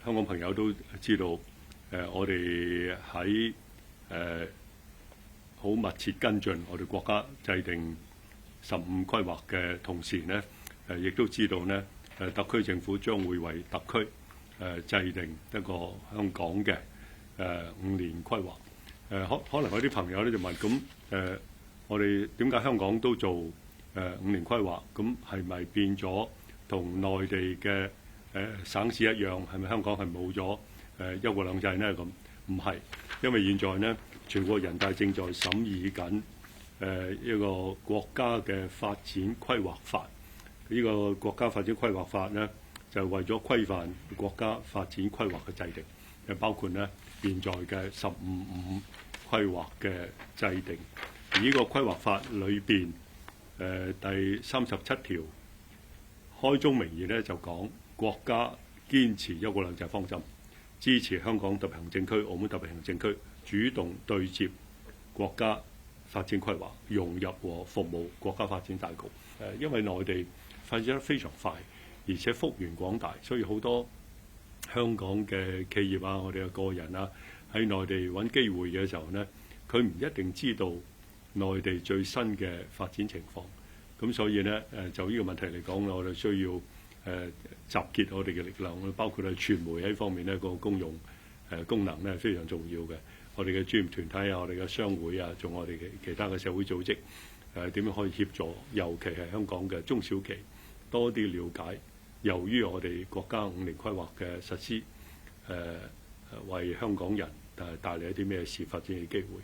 香港朋友都知道，我哋喺好密切跟進我哋國家制定15規劃嘅同時呢，亦都知道呢，特區政府將會為特區制定一個香港嘅5年規劃。可能有啲朋友咧就問，咁我哋點解香港都做5年規劃？咁係咪變咗同內地嘅省市一樣？係咪香港係冇咗一國兩制呢？咁唔係，因為現在呢，全國人大正在審議緊一個國家嘅發展規劃法。呢個國家發展規劃法呢，就係為咗規範國家發展規劃嘅制定，包括呢現在嘅15規劃嘅制定。而呢個規劃法裏邊第37條開宗明義呢，就講國家堅持一國兩制方針，支持香港特別行政區、澳門特別行政區主動對接國家發展規劃，融入和服務國家發展大局。因為內地發展得非常快，而且幅員廣大，所以好多香港嘅企業啊，我哋嘅個人啊，喺內地揾機會嘅時候呢，佢唔一定知道內地最新嘅發展情況。咁所以呢，就呢個問題嚟講，我哋需要集結我哋嘅力量，包括係傳媒喺方面呢個公用功能呢非常重要嘅。我哋嘅專業團體啊，我哋嘅商會啊，仲有我哋嘅其他嘅社會組織，點樣可以協助，尤其係香港嘅中小企多啲了解，由於我哋國家5年規劃嘅實施，為香港人帶嚟一啲咩事發展嘅機會。